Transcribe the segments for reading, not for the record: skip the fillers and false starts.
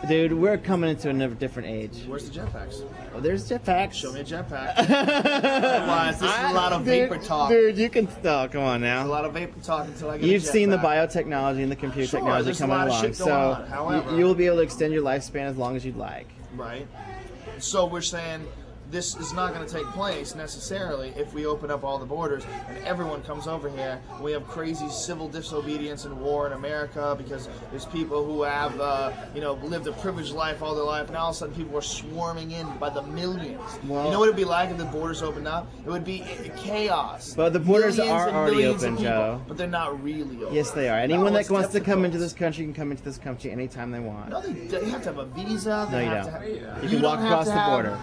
Dude, we're coming into a different age. Where's the jetpacks? Oh, there's jetpacks. Show me a jetpack. Otherwise, this is a lot of vapor talk. Dude, you can. Oh, come on now. There's a lot of vapor talk until I get You've a jetpack. seen the biotechnology and the computer technology there's coming a lot of along, shit going so on. However, you will be able to extend your lifespan as long as you'd like. Right. So we're saying this is not going to take place necessarily if we open up all the borders and everyone comes over here. We have crazy civil disobedience and war in America because there's people who have, lived a privileged life all their life. Now all of a sudden people are swarming in by the millions. Well, you know what it'd be like if the borders opened up? It would be chaos. But the borders Millions are and already millions of open, people, Joe. But they're not really open. Yes, they are. Anyone that it's wants to come difficult. into this country can come into this country anytime they want. No, they have to have a visa. No, They you have don't. to have, You can walk don't across have the to have- border.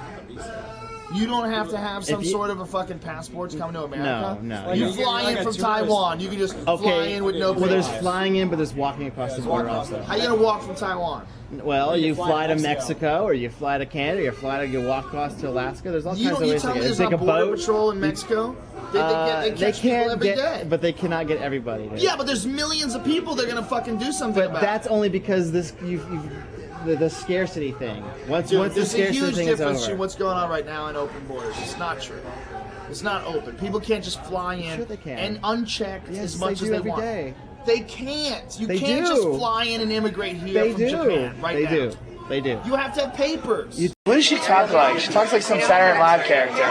You don't have to have some you- sort of a fucking passport to come to America. No. You fly in from Taiwan. You can just fly in with no. Well, there's papers. flying in, but there's walking across the border also. How you gonna walk from Taiwan? Well, you fly to Mexico, or you fly to Canada, or you walk across to Alaska. There's all kinds of You ways to tell me get. there's Take not a border boat. patrol in Mexico? They catch people can't every get, day. but they cannot get everybody. Dude. Yeah, but there's millions of people they're gonna fucking do something But about. that's only because the scarcity thing. Once the There's a scarcity huge thing is difference over. between what's going on right now and open borders. It's not true. It's not open. People can't just fly in Sure they can. and unchecked Yes, as much they as do they every want. day. They can't. You They can't do. just fly in and immigrate here They from do. Japan right They now. do. They do. You have to have papers. What does she talk like? She talks like some Saturday Night Live character.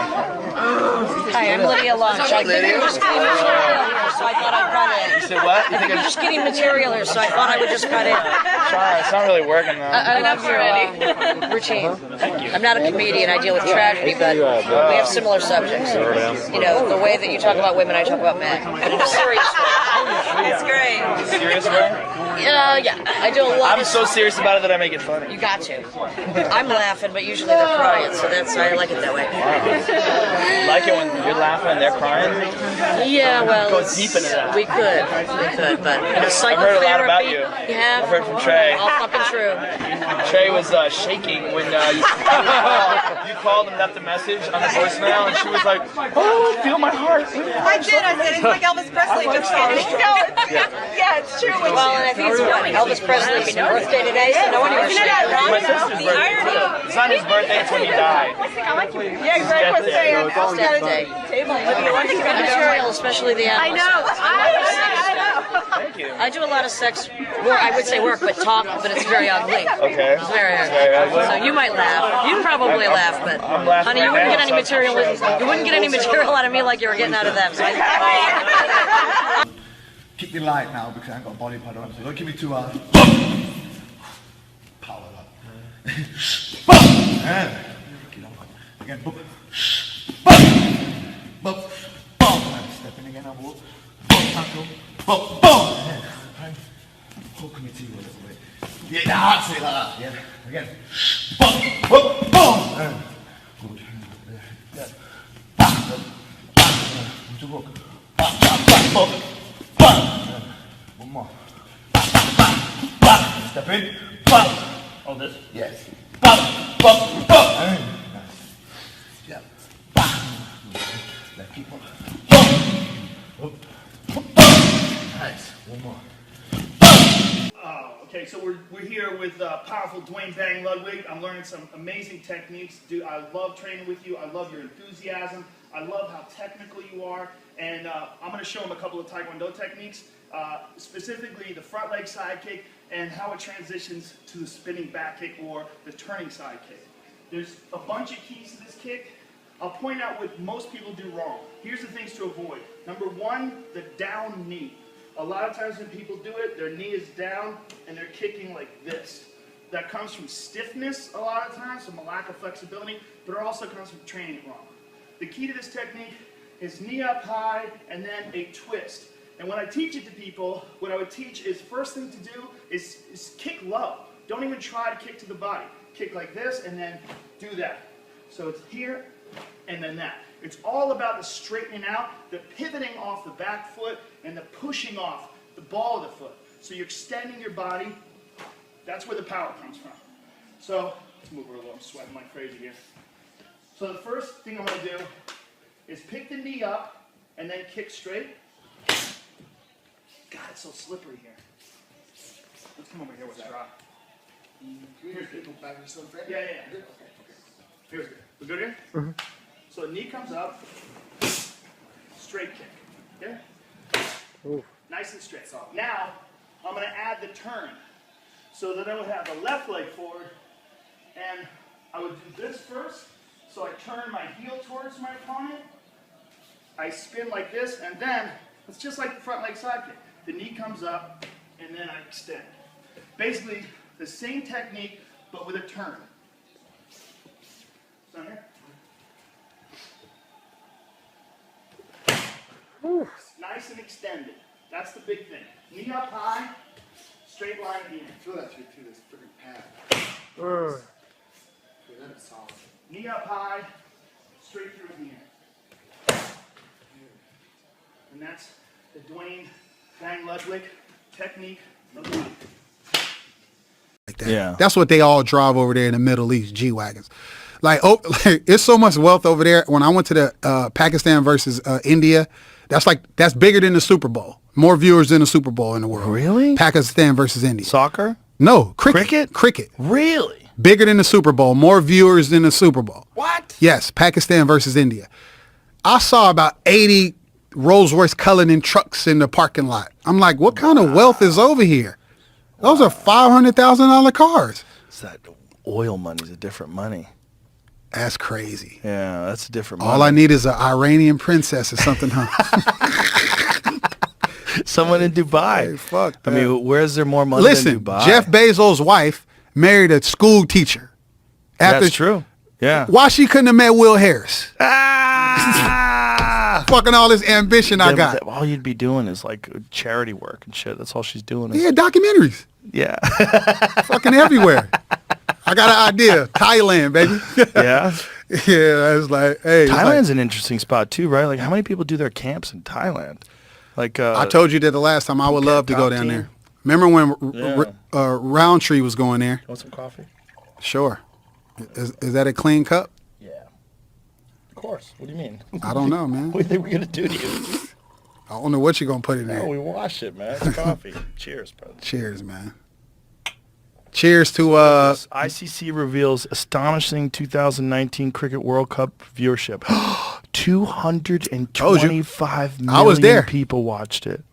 Hi, I'm Lydia Lunch. I think you're just getting material here, so I thought I'd cut in. You said what? You think You're just getting material here, so I thought I would just cut in. sorry, it's not really working though. I love your routine. I'm not a comedian. I deal with tragedy, but we have similar subjects. You know, the way that you talk about women, I talk about men. But in a serious way. It's great. Serious way? Yeah. I do a lot I'm of... so serious about it that I make it funny. You got to. I'm laughing, but usually they're crying, so I like it that way. Like it when you're laughing and they're crying? Yeah, well, Go deep into that. we could, but in a I've psychotherapy, heard a lot about you. You have? I've heard from Trey. All fucking true. Trey was shaking when you called and left a message on the voicemail, and she was like, "Oh, feel my heart." I did. I said it's like Elvis Presley. Just kidding. No, yeah, it's true. Well, and I think it's funny. Elvis Presley's birthday today, so no one even Isn't it My ironic? sister's The birthday. irony. It's not his birthday; it's when he died. Yeah, exactly. What's saying? How's that day? Material, especially the I animals. know. I know. Thank you. I do a lot of sex work. I would say work, but talk, but it's very ugly. Okay. It's very Very ugly. ugly. So you might laugh. You'd probably laugh, but I'm laughing honey, you right wouldn't now, get any so- material. You wouldn't get any material out of me like you were getting out of them. So I, Keep me light now because I ain't got a body pad on, so don't keep me too hard. Power up. And get on. Again, boom. Boom. Boom. And step in again, I'll walk. Boom, tackle. Boom, boom. And hook me to you a little bit. Yeah, that's it, like that. Yeah. Again. Boom, boom, boom. And good. Yeah. Back, back. Back. To hook. Back, back, back, boom. Back. One more. Back, back, back, back. Step in. Back. On this? Yes. Back, back, back. Nice. Yeah. Back. Let's keep on. Up. Nice. One more. Okay, so we're here with powerful Dwayne Bang Ludwig. I'm learning some amazing techniques. I love training with you. I love your enthusiasm. I love how technical you are. And I'm going to show him a couple of Taekwondo techniques, specifically the front leg side kick and how it transitions to the spinning back kick or the turning side kick. There's a bunch of keys to this kick. I'll point out what most people do wrong. Here's the things to avoid. Number one, the down knee. A lot of times when people do it, their knee is down and they're kicking like this. That comes from stiffness a lot of times, from a lack of flexibility, but it also comes from training it wrong. The key to this technique is knee up high and then a twist. And when I teach it to people, what I would teach is first thing to do is kick low. Don't even try to kick to the body. Kick like this and then do that. So it's here and then that. It's all about the straightening out, the pivoting off the back foot, and the pushing off the ball of the foot. So you're extending your body. That's where the power comes from. So, let's move her a little. I'm sweating like crazy here. So the first thing I'm going to do is pick the knee up and then kick straight. God, it's so slippery here. Let's come over here with that. Here's good. Yeah. Here's good. We good here? Mm-hmm. So knee comes up, straight kick. Okay? Ooh. Nice and straight. Now, I'm going to add the turn. So that I would have the left leg forward, and I would do this first. So I turn my heel towards my opponent. I spin like this, and then it's just like the front leg side kick. The knee comes up, and then I extend. Basically, the same technique, but with a turn. Down here. Nice and extended. That's the big thing. Knee up high, straight line at the end. Feel that through this freaking pad. That is solid. Knee up high, straight through at the end. And that's the Dwayne Bang Ludwig technique of the week. Like that. Yeah. That's what they all drive over there in the Middle East, G-Wagons. Like, it's so much wealth over there. When I went to the Pakistan versus India, that's bigger than the Super Bowl. More viewers than the Super Bowl in the world. Really? Pakistan versus India. Soccer? No, cricket. Cricket. Really? Bigger than the Super Bowl. More viewers than the Super Bowl. What? Yes, Pakistan versus India. I saw about 80 Rolls-Royce Cullinan trucks in the parking lot. I'm like, what kind of wealth is over here? Those are $500,000 cars. It's that oil money's a different money. That's crazy. Yeah, that's a different money. All I need is an Iranian princess or something, huh? Someone in Dubai. Hey, fuck that. I mean, where's there more money Listen, than Dubai? Jeff Bezos' wife married a school teacher. That's true. Yeah. Why she couldn't have met Will Harris? Ah! Fucking all this ambition I got. All you'd be doing is like charity work and shit. That's all she's doing. Yeah, documentaries. Yeah. Fucking everywhere. I got an idea. Thailand, baby. Yeah. Yeah, it's like, hey. Thailand's an interesting spot too, right? Like, how many people do their camps in Thailand? Like, I told you that the last time. I would love to go down there. Remember when Roundtree was going there? Want some coffee? Sure. Is that a clean cup? Yeah. Of course. What do you mean? I don't know, man. What do you think we're gonna do to you? I don't know what you're gonna put in there. No, we wash it, man. It's coffee. Cheers, brother. Cheers, man. Cheers to ICC reveals astonishing 2019 Cricket World Cup viewership. 225 million people watched it.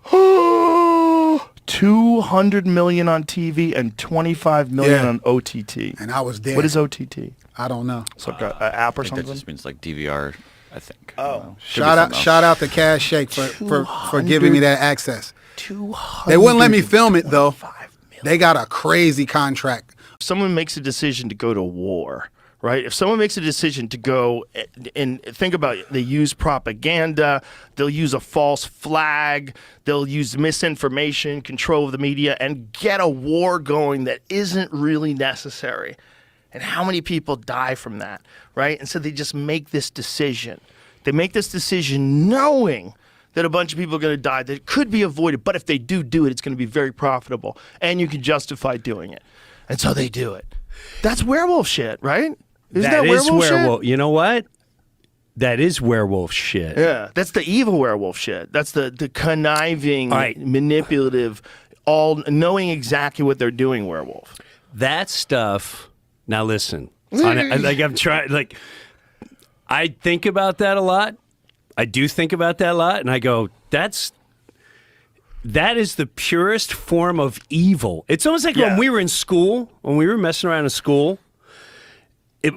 200 million on TV and 25 million on OTT. And I was there. What is OTT? I don't know. It's like an app or something? That just means like DVR, I think. Oh. Shout out to Cash Shake for giving me that access. 200. They wouldn't let me film it though. They got a crazy contract. If someone makes a decision to go to war, right? If someone makes a decision to go and think about it, they use propaganda, they'll use a false flag, they'll use misinformation, control of the media, and get a war going that isn't really necessary. And how many people die from that, right? And so they just make this decision. They make this decision knowing that a bunch of people are going to die, that it could be avoided, but if they do it, it's going to be very profitable, and you can justify doing it. And so they do it. That's werewolf shit, right? Isn't that werewolf shit? You know what? That is werewolf shit. Yeah, that's the evil werewolf shit. That's the conniving, manipulative, all knowing exactly what they're doing werewolf. That stuff. Now listen, I think about that a lot. I do think about that a lot, and I go, that is the purest form of evil. It's almost like when we were in school, when we were messing around in school,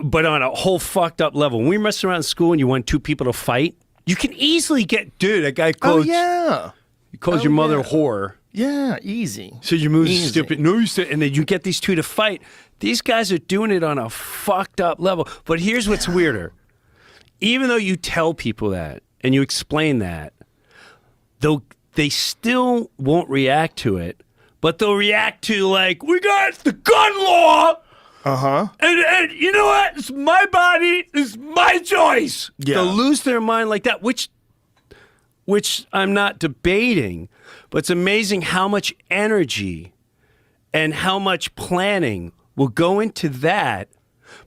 but on a whole fucked up level. When we were messing around in school and you want two people to fight, you can easily get, dude, that guy calls, he calls your mother a whore. Yeah, easy. So your move's stupid. No, you said, and then you get these two to fight. These guys are doing it on a fucked up level. But here's what's weirder. Even though you tell people that and you explain that, they still won't react to it, but they'll react to like, we got the gun law. Uh-huh. And you know what? It's my body. It's my choice. Yeah. They'll lose their mind like that, which I'm not debating, but it's amazing how much energy and how much planning will go into that.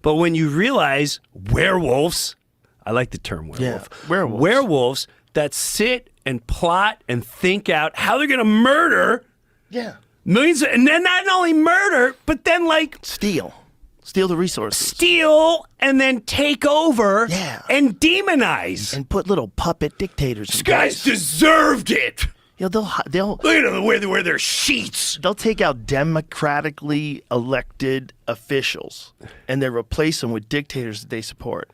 But when you realize werewolves, I like the term werewolf. Yeah, werewolves that sit and plot and think out how they're going to murder Millions, and then not only murder, but then like steal the resources, and then take over, and demonize, and put little puppet dictators. These guys deserved it. Yeah, they'll look at them the way their sheets. They'll take out democratically elected officials, and they replace them with dictators that they support.